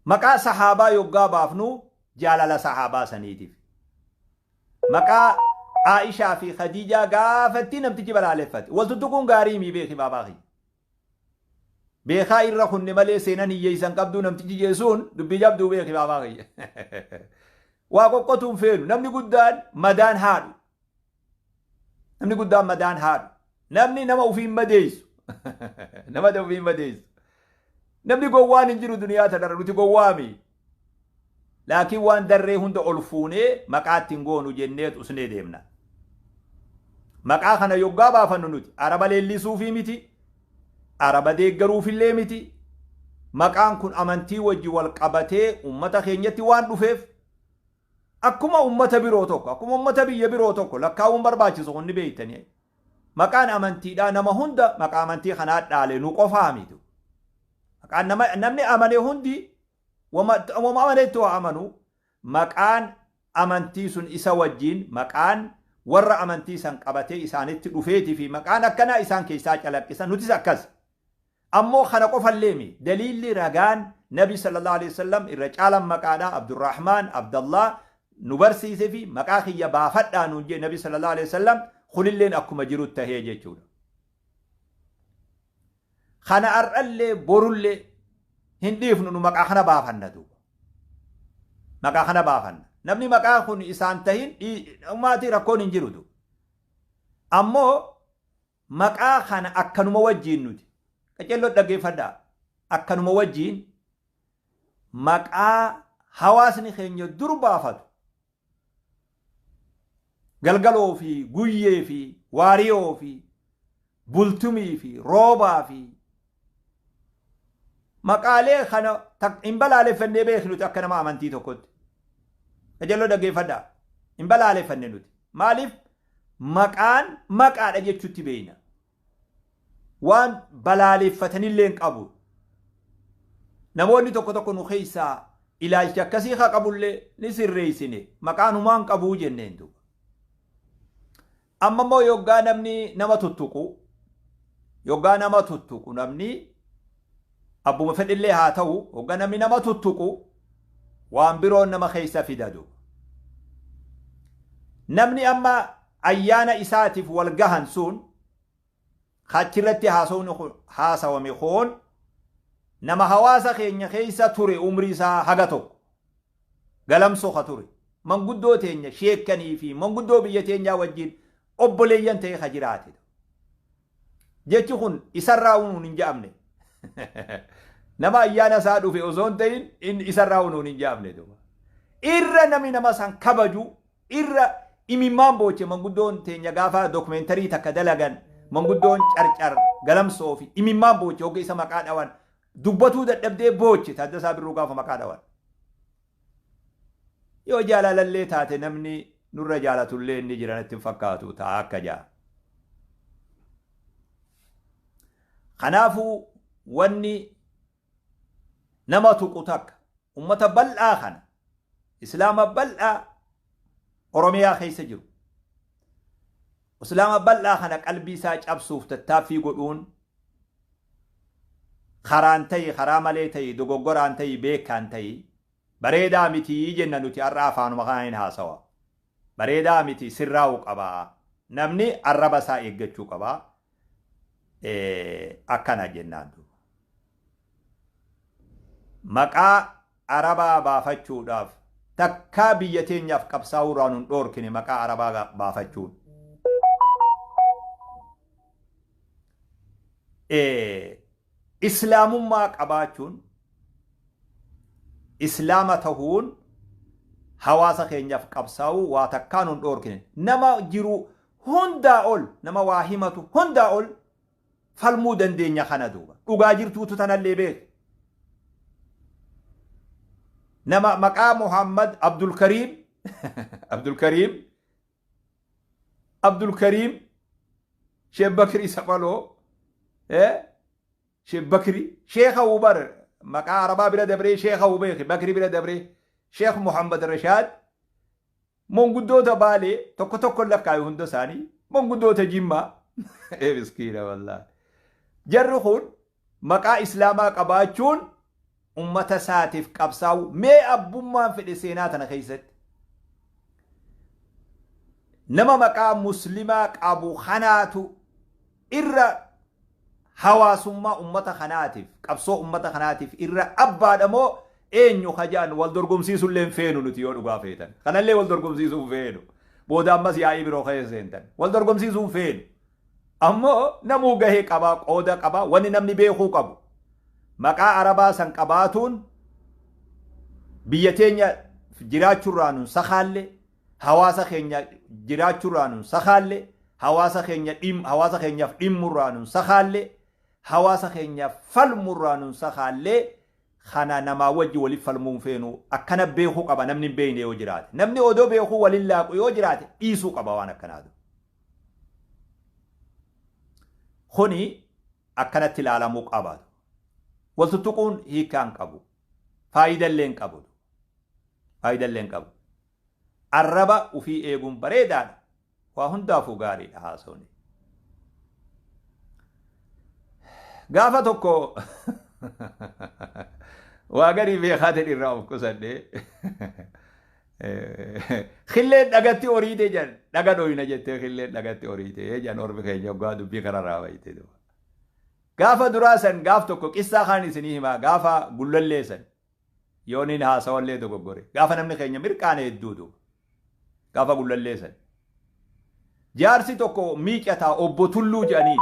مقا صحابة يوغا بافنو جالال صحابة سنيتيف مقا عائشة في خديجة غافتي نمتجي بالالفت والتتكون غاريمي بيخي باباخي بيخا إرخن نمالي سينان ييسان قبدو نمتجي جيسون دبي جابدو بيخي باباخي واقوقتهم فينو نمني قدان مدان هادو نمني قدان مدان هادو نمني نما وفين مديس نما دو فين مديس نمني قوان انجرو دنيا تدرلوتي قوامي لكن وان دري هند ألفوني مقات تنقونو جنات اسني ديمنا مقا خنا يوغا بافنو نوتي عربا للي صوفي متي عربا ديگرو في اللي متي مقان كن امنتي وجي والقبتي امتا خينيتي وان دفيف اكما امتا بيروتوكو اكما امتا بيا بيروتوكو لكاون برباچي سوني بيتني مقان امنتي دا نما هند مقا امنتي خنا دالي نو قفاميتو مقان نمني امني هندي وما أمنيتو أمنوا مكان أمنتي سن إسا وجين مكان ورّا أمنتي سن قبتي إسانت رفيتي في مكان أكنا إسان كيساك ألب إسان نتيس أكز أمو خنقف الليمي دليل لي رغان نبي صلى الله عليه وسلم الرجال مكانا عبد الرحمن عبد الله نبرسي في مكاخي يبافت نونجي نبي صلى الله عليه وسلم خللين أكو مجرود تهيجي جولا خنا أرأل بورل هنديف نو مقا خنا بافن ندو مقا خنا بافن نبني مقا خون إسان تهين أماتي ركون انجرو دو أمو مقا خنا أكنو موجين ندي كجلو دقي فدا أكنو موجين مقا حواسني خينيو درو بافد galgaloo fi guyyee fi waariyoo fi bultumii fi roobaa fi maqaalee kana hin balaaleffannee beeknu akka nama amantii tokkotti ajalloo dhaggeeffadhaa hin balaaleffanne nuti maaliif maqaan maqaadha jechuutti beeyna waan balaaleffatanillee hin qabu namoonni tokko tokko nu keessaa ilaalcha akkasii haa qabullee ni sirreessine maqaan humaan qabuu jenneen duuba amma moo yoggaa namni nama tuttuqu namni abbuma fedhillee haa ta'u yoggaa namni nama tuttuqu waan biroon nama keessa fidadu namni amma ayyaana isaatiif wal gahan sun achirratti haasawame koon nama hawaasa keenya keessa ture umrii isaa haga tokko galamsoo ka ture manguddoo teenya sheekkanii fi manguddoo biyya teenyaa wajjin obboleeyyan ta'e ka jiraate jechi kun isarraa unuun hin ja'amne nama ayyaana isaa dhufe osoo hin ta'in isarraa unuun hin ja'amne irra namni nama san kabaju irra imimmaan booche manguddoon teenya gaafa dokumeentarii takka dalagan manguddoon carcar galamsoo fi imimmaan booche hogga isa maqaa dhawan dubbatuu dadhabdee booche Taaddasaa Birruu gaafa maqaa dhawan yoo jaalalallee taate namni nurra jaalatullee inni jiranatti fakkaatu ta'a akka jaa kanaafuu wanni nama tuqu takka ummata bal'aa kana islaama bal'aa oromiyaa keessa jiru islaama bal'aa kana qalbii isaa cabsuuf tattaaffii godhuun karaan ta'e karaa malee ta'e dogoggoraan ta'e beekaan ta'e bareedaa mitii jenna nuti har'a afaanuma kanaan haasawa bareedaa miti sirraa'uu qabaa namni arraba isaa eeggachuu qabaa akkana jennaan maqaa arabaa baafachuudhaaf takkaa biyya teenyaaf qabsaa'uuraan hin dhoorkine maqaa arabaa baafachuun islaamummaa qabaachuun islaama tahuun hawaasa keenyaaf qabsaa'u waa takkaan hin dhoorkine nama jiru hundaa ol nama waa himatu hundaa ol falmuu dandeenya kana duuba dhugaa jirtuutu tanallee beek nama maqaa Muhammad Abdulkariim Sheekh Bakrii Saphaloo Sheekh Bakrii Sheekha Ubar maqaa arabaa bira dabree Sheekha Ubeek Bakrii bira dabree Sheekh Muhammad Rashaad monguddoota Baalee tokko tokko lakkaayu hunda isaanii monguddoota Jimmaa miskiina wallaahi jarri kun maqaa islaamaa qabaachuun ummata isaatiif qabsaa'u mee abbummaan fedhe seenaa tana keessatti nama maqaa muslimaa qabu kanaatu irra hawaasummaa ummata kanaatiif qabsoo ummata kanaatiif irra abbaadha moo eenyu kajaan wal dorgomsiisullee feenu nuti yoo dhugaa feetan kanallee wal dorgomsiisuu feenu booda ammas yaa'ii biroo keessa seentan wal dorgomsiisuu feenu ammoo namuu gahee qabaa qooda qabaa wanni namni beekuu qabu maqaa arabaa san qabaatuun biyya teenya jiraachuurraa nun sakaalle hawaasa keenya jiraachuurraa nun sakaalle hawaasa keenyaaf dhimmurraa nun sakaalle hawaasa keenyaaf falmurraa nun sakaalle kana namaa wajji waliif falmuun feenu akkana beekuu qaba namni hin beekne yoo jiraate namni odoo beekuu waliin laaqu yoo jiraate dhiisuu qaba waan akkanaatu kuni akkanatti ilaalamuu qabaatu waltuttuquun hiikaan qabu faayidallee hin qabu arraba ufii eeguun bareedaadha waa hundaafuu gaariidha haasawni gaafa tokko waa garii beekaatiin irraa of qusadhe khilleen dhagatti horiite jan dhaga dhoyna jettee khilleen dhagatti horiite jan ormi keenya oggaa dubbii kanarraa bayite gaafa duraa san gaaf tokko qissaa kaan isinii himaa gaafa gullallee san yooniin haasawallee dogoggore gaafa namni keenya mirqaane hedduutu gaafa gullallee san jaarsi tokko miiqataa obbo Tulluu jedhaniin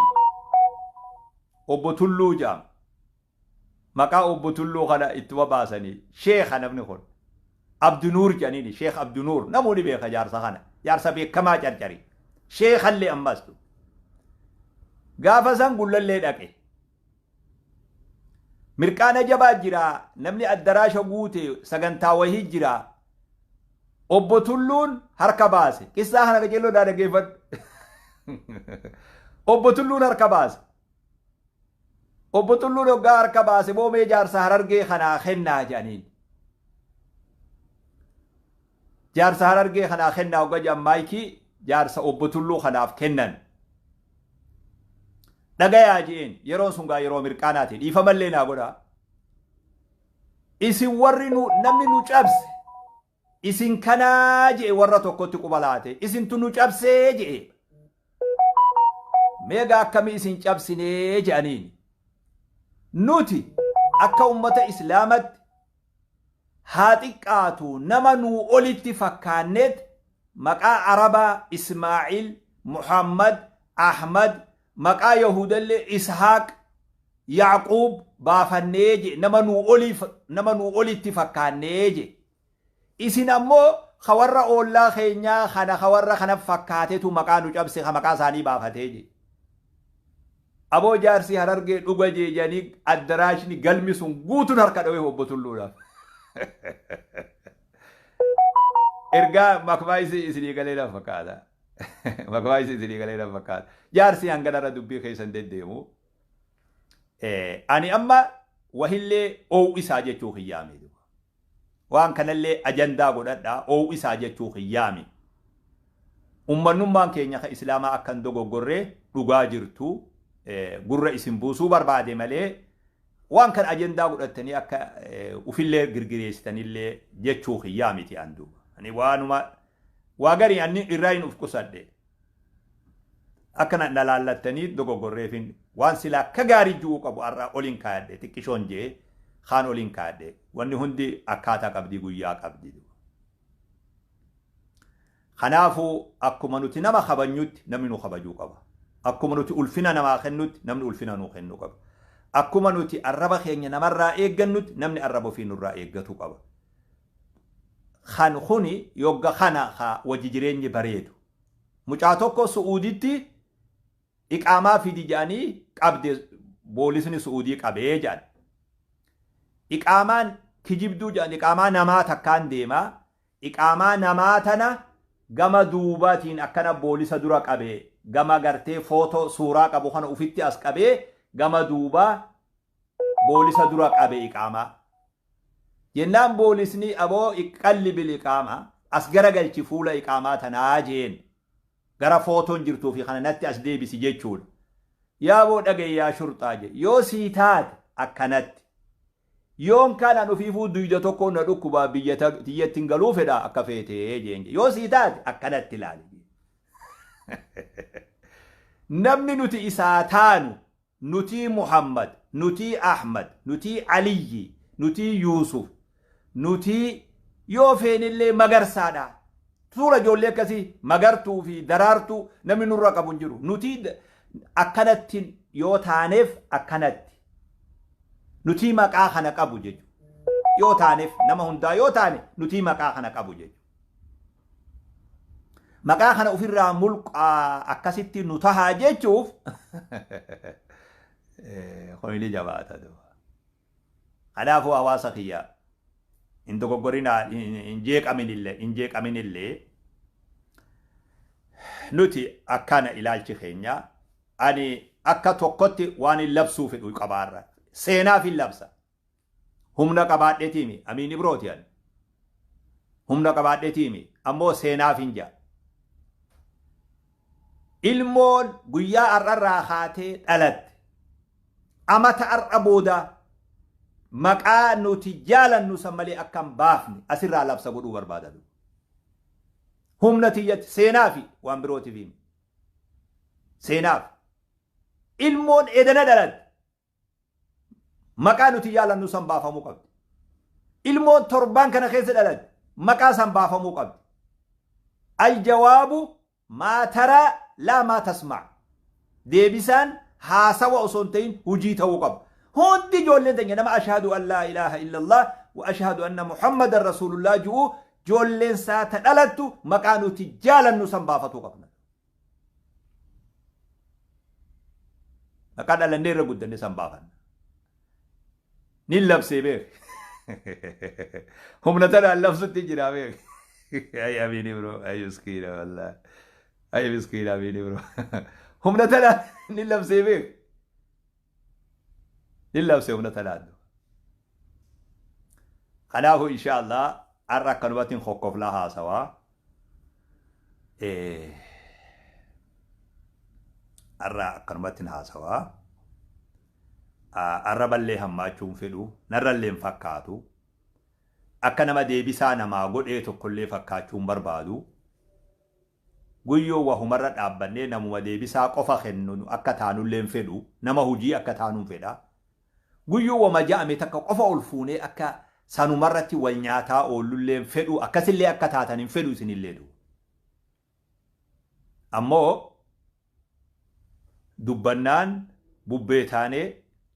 obbo Tulluu jedhama maqaa obbo Tulluu kana ittuma baasanii sheekha namni kun Abdunuur jedhaniin sheekh Abdunuur namoonni beeka jaarsa kana jaarsa beekamaa carcari sheekhallee ammastu gaafa san gullallee dhaqe mirqaana jabaa jira namni addaraasha guute sagantaa wahii jira obbo Tulluun harka baase qissaa kana qajeeloo dhaggeeffadhu obbo Tulluun harka baase obbo Tulluun hoggaa harka baase boomee jaarsa Harargee kanaa kennaa jedhaniin jaarsa Harargee kanaa kennaa hoggaa jedhan maayikii jaarsa obbo Tulluu kanaaf kennan dhagayaa jeen yeroon sun gaa yeroo mirqaanaati dhiifamallee naa godhaa isin warri namni nu cabse isin kanaa jee warra tokkotti qubalaate isintu nu cabsee jee meegaa akkamii isin cabsinee jedhaniin nuti akka ummata islaamatti haa xiqqaatu nama nuu olitti fakkaanneet maqaa arabaa Ismaa'iil Muhammad Ahmad maqaa Yahudallee Ishaaq Yaaquub baafannee je nama nuu olitti fakkaannee je isin ammoo hawarra oollaa keenyaa kana hawarra kana fakkaatetu maqaa nu cabse maqaa isaanii baafatee je aboo jaarsi Harargee dhuga jeejanii addaraashni galmi sun guutuun harka dhawee obbo Tulluudhaaf ergaa makmaayisi isinii galee na fakkaata makmaayisi isinii galee na fakkaata jaarsi hanganarra dubbii keessan deddeemu ani amma wahillee oowwu isaa jechuu hiyyaame waan kanallee ajandaa godhadhaa oowwu isaa jechuu hiyyaame ummannummaan keenya ka islaamaa akkan dogoggorree dhugaa jirtu gurra isin buusuu barbaade malee waan kan ajandaa godhattanii akka ufillee girgireessitanillee jechuu hiyyaamiti anduuba ani waanuma waa garii anni irraa hin uf qusadhe akkana nalaallattanii dogoggorreefin waan silaa akka gaarii ji'uu qabu arraa oliin kaayadhe xiqqishoon jee kaan oliin kaayadhe wanni hundi akkaataa qabdii guyyaa qabdi kanaafuu akkuma nuti nama kabanyutti namni nu kabajuu qaba akkuma nuti ulfina namaa kennutti namni ulfina nuu kennuu qaba akkuma nuti arraba keenya namarraa eeggannutti namni arraba ofii nurraa eeggatu qaba kan kuni yogga kana ka wajji jireenyi bareedu mucaa tokko Su'uuditti iqaamaa fidi jedhanii qabde boolisni Su'uudii qabee jedhan iqaamaan kijibduu jedhan iqaamaa namaa takkaan deemaa iqaamaa namaa tana gama duubaatiin akkana boolisa dura qabee gama gartee footoo suuraa qabu kana ufitti as qabee gama duubaa boolisa dura qabee iqaamaa jennaan boolisni aboo qalli bil iqaamaa as garagalchi fuula iqaamaa tanaa jeen gara footoon jirtuu fi kanatti as deebisi jechuudha yaaboo dhagayyaa shurxaa je yoo sii taate akkanatti يوم كان أنو في فود دويدة تكون ركبا بيتنقلوا فدا أكفيته جينج يو سيتات أكنت تلالي نمني نتي إساتان نتي محمد نتي أحمد نتي علي نتي يوسف نتي يوفين اللي مغرسادا سورة جولي كسي مغرتو في درارتو نمني نرقب نجرو نتي أكنت يو تانف أكنت نتي مقا خنا قبو جيجو يو تانف نما هندا يو تانف نتي مقا خنا قبو جيجو مقا خنا أفرا ملك أكسيتي نتها جيجوف خويلي جباتا دو خلافو أواسا خيا إندو قرينا إنجيك أمين اللي نتي أكانا إلالتي خينيا أني أكا توقتي واني اللبسو في القبارة سينا في اللبسة هم نقبات تيمي أمين بروتيان هم نقبات تيمي أمو سينا فينجا ilmoon guyyaa ar'arraa kaatee dhalatte amata ar'a booda maqaa nuti jaalannu san malee akkam baafne asirraa labsa godhuu barbaadatu humna tiyyatti seenaa fi waan birootiif himi seenaaf ilmoon edana dhalatte maqaa nuti jaalannu san baafamuu qabdi ilmoon torbaan kana keessa dhalatte maqaa san baafamuu qabdi aljawaabu maa taraa لا ما تسمع ديبسان حاسوا أصنتين وجيته وقب هون دي جولين تنجي نما أشهد أن لا إله إلا الله وأشهد أن محمد رسول الله جو جولين ساتن ألتو مكانو تجالا نسنبافتو قبنا مكان ألا نير قد نسنبافن نلب سيبير هم نترى اللفظ تجرى بير أي أميني برو أي مسكينة والله أي مسكينة أميني برو هم نترى نلب سيبير نلب سيبير نترى خلاه إن شاء الله أرى كنوات خوكف لها سوا أرى كنوات ها سوا أرى بالله هم ما تشوف فيلو نرى اللي مفكاتو أكنما دي بيسانا ما قد إيتو كل فكاتو بربادو guyyo wa humarra dhaabbanne namuma deebisaa qofa kennu akka taanu leen fedhu nama hujii akka taanu fedha guyyo wa maja'ame takka qofa ol fuune akka sanumarratti wal nyaataa oolulleen fedhu akkasillee akka taatanin fedhu isinillee du ammoo dubbannaan bubbee taanee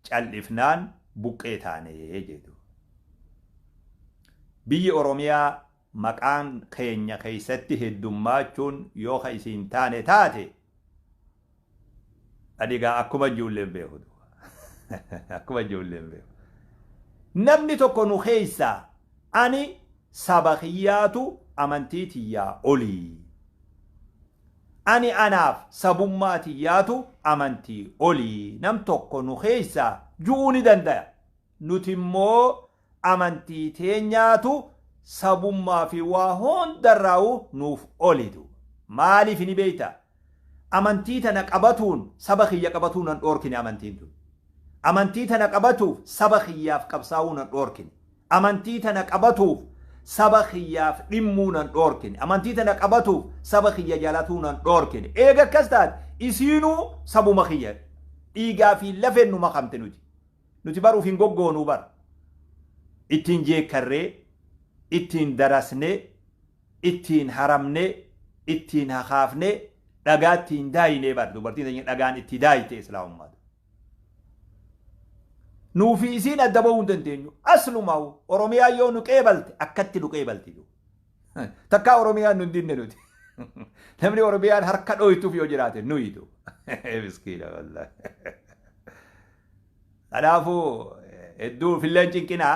callifnaan buqqee taanee jedhu biyyi Oromiyaa maqaan keenya keessatti heddummachuun yoo ka isin taane taate adigaa akkuma ijoolleen beeku akkuma ijoolleen beeku namni tokko nu keessa ani saba kiyyaatu amantii tiyyaa olii ani anaaf sabummaa tiyyaatu amantii olii nam tokko nu keessa ju'uu ni danda'a nuti immoo amantii teenyaatu sabummaa fi waa hundarraa'u nuuf olitu maaliif ni beeyta amantii tana qabatuun saba kiyya qabatuun an dhoorkine amantiin tun amantii tana qabatuuf saba kiyyaaf qabsaa'uun an dhoorkine amantii tana qabatuuf saba kiyyaaf dhimmuun an dhoorkine amantii tana qabatuuf saba kiyya jaalatuun an dhoorkine eega akkas taate isiinuu sabuma kiyya dhiigaa fi lafeen nu makamte nuti baruuf hin goggoonuu bar ittiin jeekkarree ittiin darasne ittiin haramne ittiin hakaafne dhagaattiin daayinee bar dubartiin tanya dhagaan itti daayite islaamummaa nuufi isiin adda ba'uu hin dandeenyu aslumaa'u Oromiyaa yoo nu qeebalte akkatti nu qeebalti takkaa Oromiyaan nu hin dinne nuti namni Oromiyaan harka dhoytuuf yoo jiraate nuyitu miskiina wallahi kanaafuu hedduu filleen cinqinaa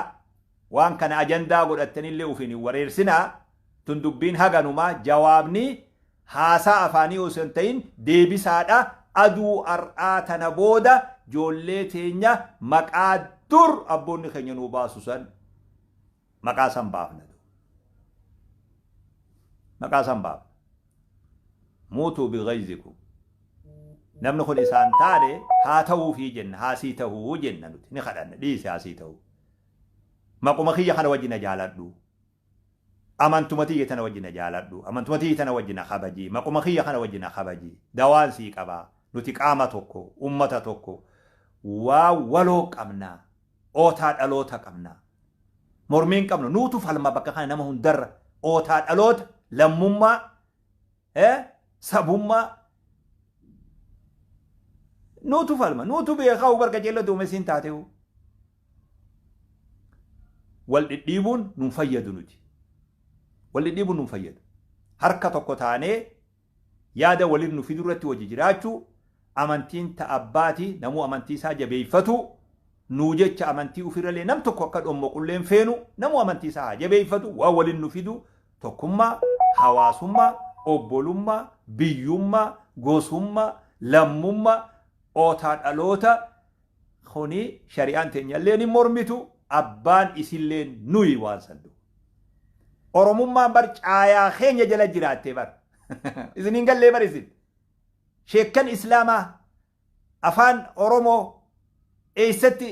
waan kana ajandaa godhattanillee ufin wareersinaa tun dubbiin haganumaa jawaabni haasaa afaanii osoo hin ta'in deebisaadha aduu ar'aa tana booda joollee teenya maqaa dur abboonni keenya nuu baasu san maqaa san baafna maqaa san baafna muutuu bighayzikum namni kun isaan taane haa ta'uu fi jenna haasii ta'uu jenna nuti ni kadhanna dhiise haasii ta'uu maquma kiyya kana wajjina jaaladhu amantumatii tana wajjina jaaladhu amantumatii tana wajjina kabaji maquma kiyya kana wajjina kabaji dawaan sii qaba nuti qaama tokko ummata tokko waa waloo qabna ootaa dhaloota qabna mormiin qabnu nuutu falma bakka kana nama hundarra ootaa dhaloota lammummaa sabummaa nuutu falma nuutu beekaa barka jeella duumessiin taatehu wal dhidhiibuun nun fayyadu nuti wal dhidhiibuun nun fayyadu harka tokko taanee yaada waliin nu fidurratti wajji jiraachuu amantiin ta abbaati namuu amantii isaa jabeeffatu nuu jecha amantii ufirralee nam tokko akka dhommo qulleen feenu namuu amantii isaa jabeeffatu waa waliin nu fidu tokkummaa hawaasummaa obbolummaa biyyummaa gosummaa lammummaa ootaa dhaloota kuni shari'aan teenyalleen hin mormitu abbaan isilleen nuyi waan sandu oromummaan bar caayaa keenya jala jiraatte bar isiniin gallee bar isin sheekkan islaamaa afaan oromoo eessatti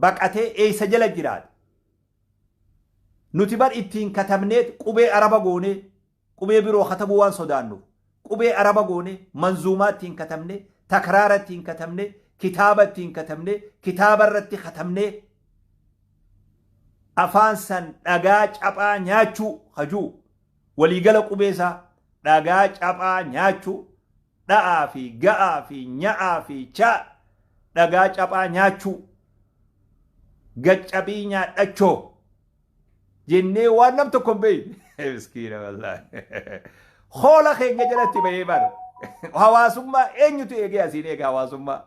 baqatee eessa jala jiraate nuti bar ittiin katabneet qubee araba goone qubee biroo katabuu waan sodaannu qubee araba goone manzuumaa ittiin katabne takraara ittiin katabne kitaaba ittiin katabne kitaaba irratti katabne afaan san dhagaa caphaa nyaachuu hajuu waliigala qubeesaa dhagaa caphaa nyaachuu dha'aa fi ga'aa fi nya'aa fi cha dhagaa caphaa nyaachuu gaccabii nyaadhachoo jennee waan nam tokko hin beeyne miskiina wallaahi hoola keenya jalatti bahee bara hawaasummaa eenyutu eegee asiin eega hawaasummaa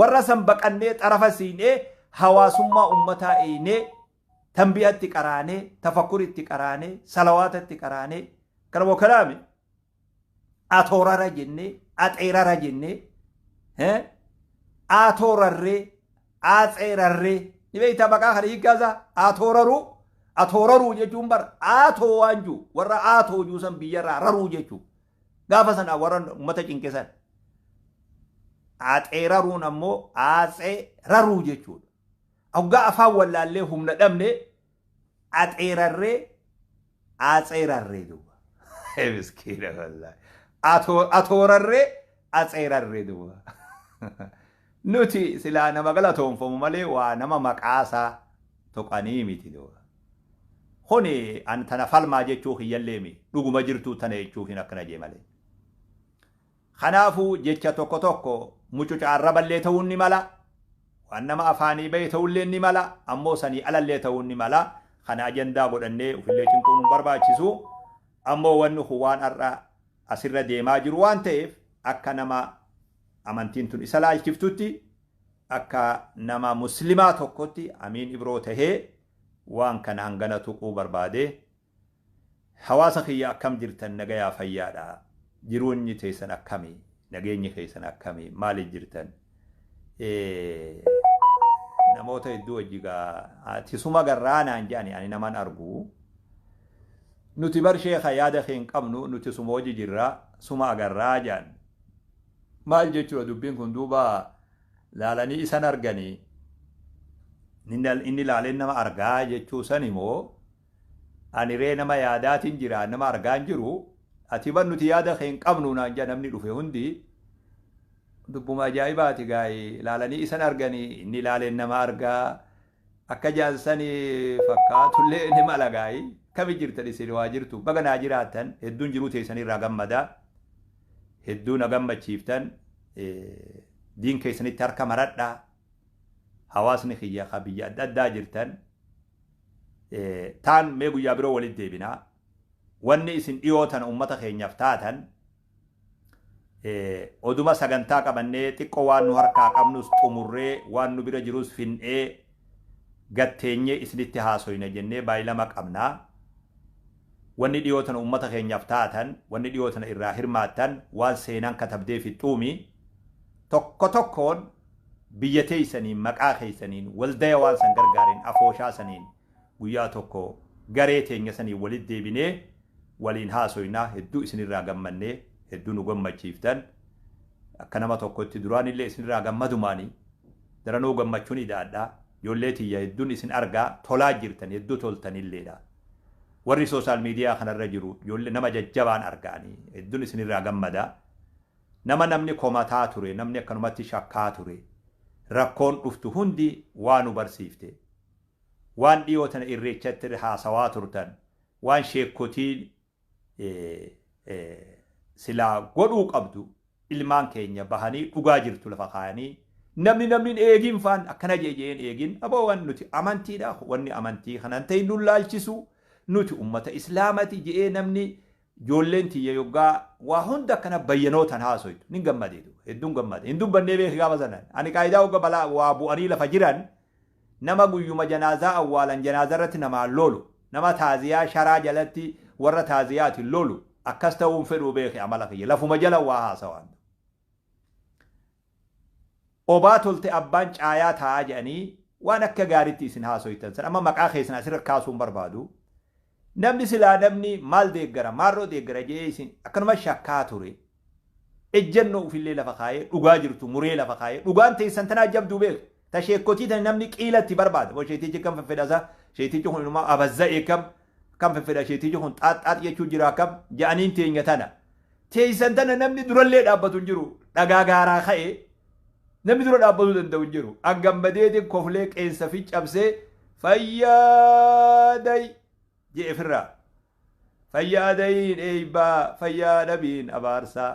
warra san baqannee xarafa siinee hawaasummaa ummataa eenee tanbiyatti qaraanee tafakkuritti qaraanee salawaatatti qaraanee kana bokkalaame atoorara jennee axeerara jennee atoorarree axeerarree ni beektaa baqaa kana hiikkaasaa atooraruu jechuun bar aatoo waan juu warra aatoo juu san biyyarraa raruu jechuu gaafa sana warra ummata cinqisan axeeraruun ammoo aaxeeraruu jechuudha hoggaa afaan wallaallee humna dhabne axeerarree aaxeerarree duuba miskiina wallaahi atoorarree aaxeerarree duuba nuti silaa nama galatoonfamu malee waa nama maqaasaa toqanii miti duuba honi an tana falmaa jechuu hiyyalleemi dhuguma jirtuu tana jechuufin akkana jee malee kanaafuu jecha tokko tokko mucuca arraballee ta'uun ni mala waan nama afaanii bahe ta'ullee ni mala ammoo sanii alallee ta'uun ni mala kana ajandaa godhannee ufillee cinquun hin barbaachisu ammoo wanni kun waan har'a asirra deemaa jiru waan ta'eef akka nama amantiin tun isa laalchiftutti akka nama muslimaa tokkotti amiin ibroo tahee waan kana hangana tuquu barbaade hawaasa kiyya akkam jirtan nagayaa fayyaadha jiruunyi teessan akkami nageenyi keessan akkami maaliif jirtan namoota hedduu wajjigaa ati suma garraanaan jedhani ani naman argu nuti bar sheekha yaada keen qabnu nuti suma wajji jirra suma agarraa jedhan maal jechuudha dubbiin kun duuba laalanii isan arganii inni laaleen nama argaa jechuu san immoo ani ree nama yaadaatiin jira nama argaan jiru ati ban nuti yaada keen qabnu naan jedha namni dhufe hundi dubbuma ajaa'ibaati gaa'ee laalanii isan arganii inni laaleen nama argaa akka jaansanii fakkaatullee ni mala gaa'ee kami jirtan isin waa jirtu baga naa jiraatan hedduun jiruu teessanirraa gammadaa hedduu na gammachiiftan diin keessanitti harka maradhaa hawaasni kiyya ka biyya adda addaa jirtan taan mee guyyaa biroo walitti deebinaa wanni isin dhiyootan ummata keenyaaf taatan oduma sagantaa qabannee xiqqoo waan nu harkaa qabnus xumurree waan nu bira jirus fin'ee gatteenyee isinitti haasoyna jennee baay'ilama qabnaa wanni dhiyootan ummata keenyaaf taatan wanni dhiyootan irraa hirmaattan waan seenaan katabdee fixuumi tokko tokkoon biyya teeysaniin maqaa keeysaniin waldaya waan san gargaariin afooshaa saniin guyyaa tokko garee teenya saniin walitti deebinee waliin haasoynaa hedduu isinirraa gammannee hedduu nu gammachiiftan akka nama tokkotti duraan illee isinirraa gammadumaanii daranuu gammachuun idaadhaa يوليتي يدون إسن أرجع تولاجرتن يدو تولتن الليلا وري سوشيال ميديا خنا الرجلو يولي نما ججبان أرجعني يدون إسن الرجم مدا نما نمني كوماتاتوري نمني كنوماتي شاكاتوري ركون أفتو هندي وانو برسيفتي وان ديوتن إريتشتر حاسواتورتن وان شيكوتين سلا قدوك أبدو ilmaan keenya bahanii dhugaa jirtu lafa kaayanii namni eegin faan akkana jeejeen eegin aboo wan nuti amantiidha wanni amantii kanan ta'e nu laalchisu nuti ummata islaamati jee namni ijoolleen tiyya yoggaa waa hunda akkana bayyanootan haasoytu nin gammadeetu hedduun gammade hin dubbannee beeki gaafa sanan ani qaayidaa hogga balaa waa bu'anii lafa jiran nama guyyuma janaazaa awwaalan janaazaa irratti namaan lolu nama taaziyaa sharaa jalatti warra taaziyaatiin lolu akkas ta'uun fedhuu beeki amala kiyya lafuma jala waa haasawaan obaa tolte abbaan caayaa taa'aa jedhanii waan akka gaariitti isin haasoytan san amma maqaa keessan asirra kaasuun barbaadu namni silaa namni maal deeggara maarroo deeggara jee isin akkanuma shakkaa ture ejjennoo ufillee lafa kaayee dhugaa jirtu muree lafa kaayee dhugaan teessan tanaa jabduu beeku ta sheekkotii tan namni qiilatti barbaada boo sheetichi kan feffedhasa sheetichi kun inumaa abazza'ee kan feffedha sheetichi kun xaaxxaax jechuu jira kam ja'aniin teenya tana teessan tana namni durallee dhaabbatu hin jiru dhagaa gaaraa ka'ee namni dura dhaabbatu danda'u hin jiru angammadeetiin koflee qeensa fi cabsee fayyaaday jee firraa fayyaadayin eeybaa fayyaadabiin abaarsaa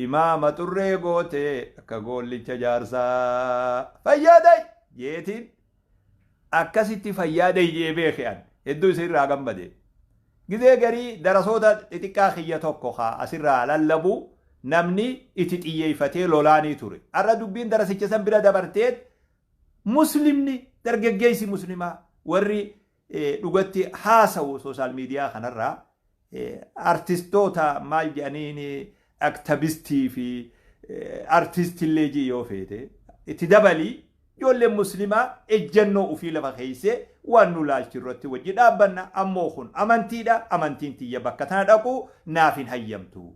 imaama xurree gootee akka goollicha jaarsaa fayyaaday jeetiin akkasitti fayyaaday jee beeke'an hedduu isirraa gammade gizee garii darasoota xixiqqaa kiyya tokko haa asirraa lallabu namni itti xiyyeeffatee lolaanii ture arra dubbiin darasicha san bira dabarteet muslimni dargaggeessi muslimaa warri dhugatti haasawu sooshaal miidiyaa kanarraa artistoota maal jedhaniin aktivistii fi artistillee jii yoo feete itti dabalii ijoolleen muslimaa ejjennoo ufii lafa keeysee waan nu laalchirratti wajji dhaabbanna ammoo kun amantiidha amantiin tiyya bakka tana dhaqu naaf hin hayyamtu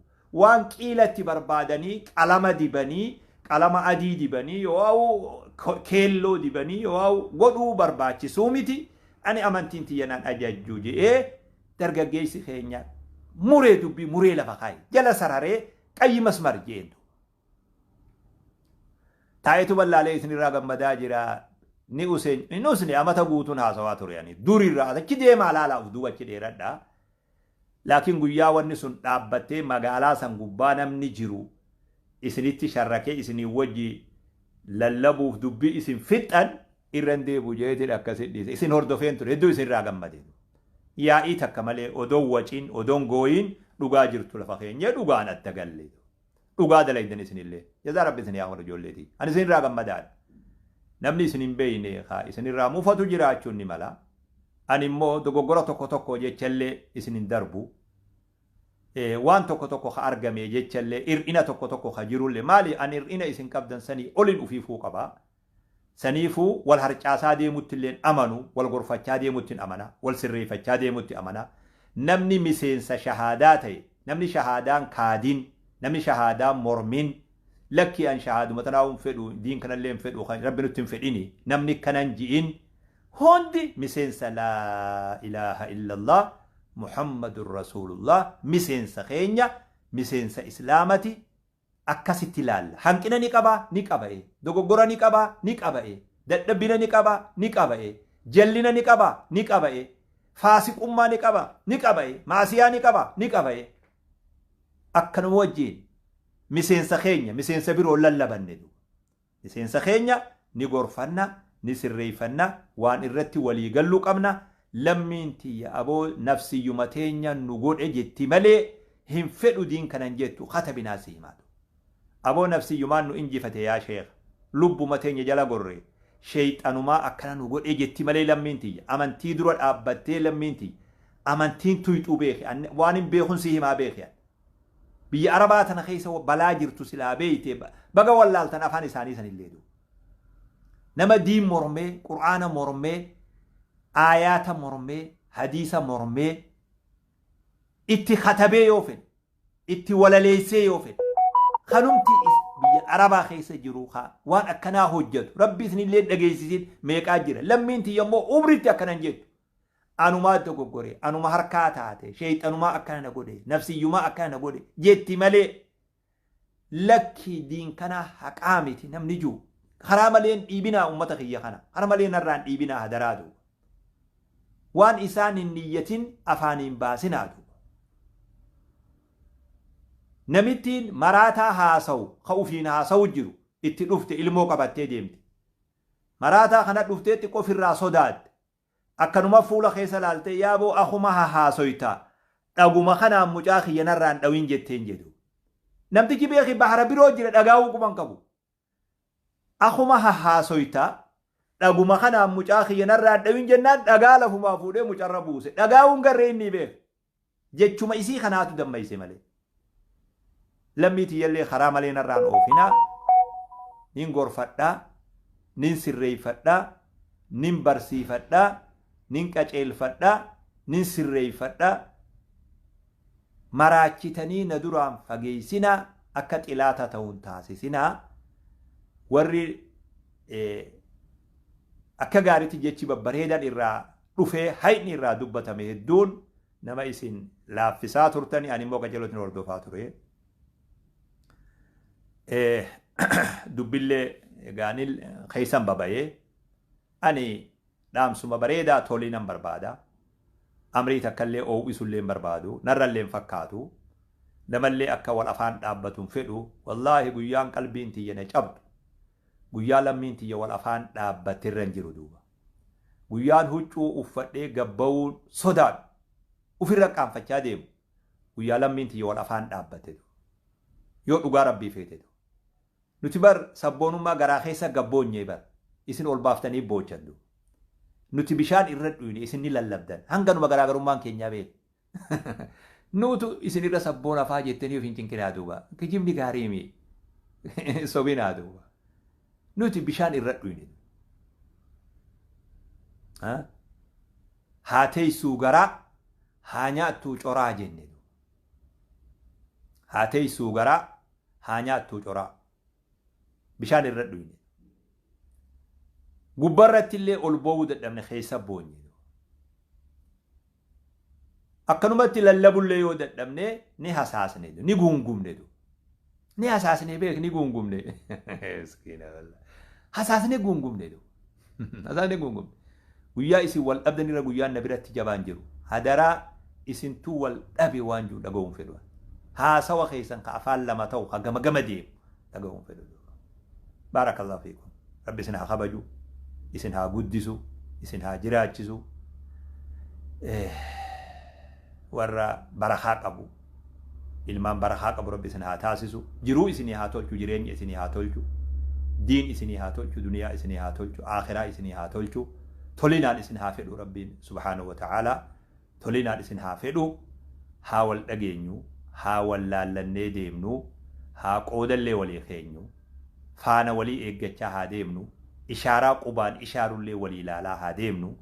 waan qiilatti barbaadanii qalama dibanii qalama adii dibanii yoo keelloo dibanii yoo godhuu barbaachisuu miti ani amantiin tiyya nan ajajju jedhee dargaggeessi keenya muree dubbii muree lafa kaayee jala sararee qayyi masmar jeentu taayitu ballaalee isinirraa gammadaa jira ni usni amata guutuun haasawaa ture yani durirraa achi deemaa laalaa uf duubachi dheeradha laakiin guyyaa wanni sun dhaabbattee magaalaa san gubbaa namni jiru isinitti sharrakee isinii wajji lallabuuf dubbii isin fixan irran deebu jeetidha akkasit dhiise isin hordofeen ture hedduu isinirraa gammadee yaa'ii takka malee odoon waciin odoon gooyin dhugaa jirtu lafa keenyee dhugaan adda galle dhugaa dalaydan isinillee jazaa rabbi isin yaa warra ijoolleeti ani isinirraa gammadaadha namni isin hin beeyne haa isinirraa mufatu jiraachuun ni mala ani immoo dogoggora tokko jechallee isin hin darbu waan tokko ha argame jechallee ir'ina tokko ha jirullee maali ani ir'ina isin qabdan sanii olin ufiifuu qabaa saniifuu wal harcaasaa deemutti illeen amanu wal gorfachaa deemutti amana wal sirreeffachaa deemutti amana namni miseensa shahaadaa ta'e namni shahaadaan kaadiin namni shahaadaan mormin lakki an shahaaduma tanaa'uun fedhu diin kanallee fedhu rabbi nutti hin fedhini namni kanan ji'in hundi miseensa laa ilaaha illallah muhammadur rasulullah miseensa keenya miseensa islaamati akkasitti ilaalla hanqina ni qaba'e dogoggora ni qaba'e dadhabbina ni qaba'e jallina ni qaba'e faasiqummaa ni qaba'e maasiyaa ni qaba'e akkanuma wajjiin miseensa keenya miseensa biroo lallabanne miseensa keenya ni gorfanna ni sirreeffanna waan irratti walii galluu qabna lammiin tiyya aboo nafsiyyuma teenya nu godhe jetti malee hin fedhu diin kanan jettu katabinaa si himaatu aboo nafsiyyumaan nu injifate yaa sheekh lubbuma teenya jala gorre sheeyxanumaa akkana nu godhe jetti malee lammiin tiyya amantii dura dhaabbattee lammiin tiyya amantiin tuyxuu beeke waan hin beekun si himaa beeke biyya arabaa tana keessa balaa jirtu silaa beeyte baga wallaaltan afaan isaanii sanillee du nama diin mormee qur'aana mormee آيات مرمي حديث مرمي اتي خطبه يوفن اتي ولا ليسي يوفن خنمتي بيا arabaa keessa jiru waan akkanaa hojjetu rabbi isinillee dhageessisin meeqaa jira lammiin tiyyammoo umritti akkanan jettu anumaa dogoggore anuma harkaa taate sheeyxanumaa akkana na godhe nafsiyyumaa akkana na godhe jetti malee lakki diin kana haqaa miti namni jiru karaa maleen dhiibinaa ummata kiyya kana karaa maleen narraan dhiibinaa hadaraatu waan isaan hin niyyatin afaaniin baasinaatu namittiin maraataa haasawu ka ufiin haasawu jiru itti dhufte ilmoo qabattee deemte maraataa kana dhufteetti qofirraa sodaadde akkanuma fuula keessa laaltee yaaboo akuma haasoyta dhaguma kanaan mucaa kiyya narraan dhawin jetteen jedhu namtichi beeki bahara biroo jira dhagaa'uu quban qabu akuma haasoyta dhaguma kanaan mucaa kiyya narraan dhawin jennaan dhagaa lafumaa fuudhee mucarra buuse dhagaa'uun garree inni beek jechuma isii kanaatu dammayse malee lammiiti yallee karaa malee narraan oofinaa nin gorfadhaa nin sirreeffadhaa nin barsiifadhaa nin qaceelfadhaa nin sirreeffadhaa maraachitanii na duraan fageessinaa akka xilaata ta'uun taasisinaa warri akka gaariitti jechi babbareedan irraa dhufee hayni irraa dubbatame hedduun nama isin laaffisaa turtanii ani immoo qajeelootiin hordofaa ture. Dubbillee gaanil keeysan babayee ani dhaamsuma bareedaa toliinan barbaada amrii takkallee oowisullee barbaadu narrallee fakkaatu namallee akka wal afaan dhaabbatuun fedhu wallaahi guyyaan qalbiin tiyya na cabdu guyyaa lammiin tiyya wal afaan dhaabbatirran jiru duuba guyyaan huccuu uffadhee gabbawuun sodaadhu ufirra qaanfachaa deemu guyyaa lammiin tiyya wal afaan dhaabbatetu yoo dhugaa rabbii feetetu nuti bar sabboonummaa garaa keessa gabboonyee bar isin ol baaftanii boochaddu nuti bishaan irra dhuyne isin ni lallabdan hanganuma garaagarummaan keenyaa beeku nutu isin irra sabboon afaa jettanii ofiin cinqinaa duuba kijibni gaarii mi sobinaa duuba nuti bishaan irra dhuyne haa teessuu garaa haa nyaattuu coraa jenne haa teessuu garaa haa nyaattuu coraa bishaan irra dhuyne gubbarratti illee ol boowuu dadhabne keessa boonye akkanumatti lallabullee yoo dadhabne ni hasaasne ni guungumne ni hasaasne beek ni guungumne hasaasne guungumne hasaasne guungumne guyyaa isin wal dhabdan irra guyyaan na biratti jabaan jiru hadaraa isintuu wal dhabe waan jiru dhaga'uun fedhu haasawa keessan ka afaan lama ta'u ka gama gama deemu dhaga'uun fedhu. بارك الله فيكم ربي سنها خبجو إسنها قدسو إسنها جراجسو ورا برخاق أبو ilmaan barakaa qabu rabbi isin haa taasisu jiruu isinii haa tolchu jireenya isinii haa tolchu diin isinii haa tolchu duniyaa isinii haa tolchu akhiraa isinii haa tolchu tolinaan isin haa fedhu rabbiin subhaanahu wa ta'ala tolinaan isin haa fedhu haa wal dhageenyu haa wal laallannee deemnu haa qoodallee walii keenyu faana walii eeggachaa haa deemnu ishaaraa qubaan ishaarullee walii ilaalaa haa deemnu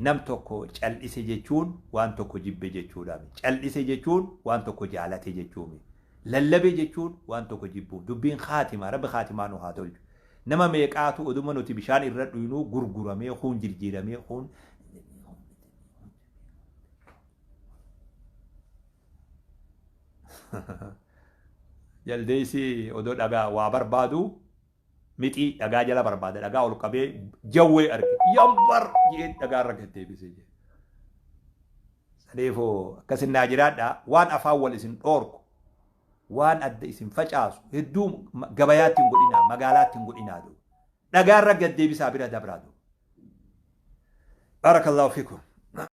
nam tokko cal'ise jechuun waan tokko jibbe jechuudha. Cal'ise jechuun waan tokko jaalate jechuudha. Lallabe jechuun waan tokko jibbu. Dubbiin khaatima rabbi khaatimaa nu haa tolchu. Nama meeqaatu oduma nuti bishaan irra dhuynu gurguramee huun jirjiiramee huun jaldeessi odoo dhagaa waa barbaadu miti dhagaa jala barbaada dhagaa ol qabee jawwee arge yambar jee dhagaa irra gaddeebise jee sadeefoo akkasin naa jiraadha waan afaan wal isin dhoorku waan adda isin facaasu hedduu gabayaatti hin godhinaa magaalaatti hin godhinaa dhagaa irra gaddeebisaa bira dabraadu barakallahu fikum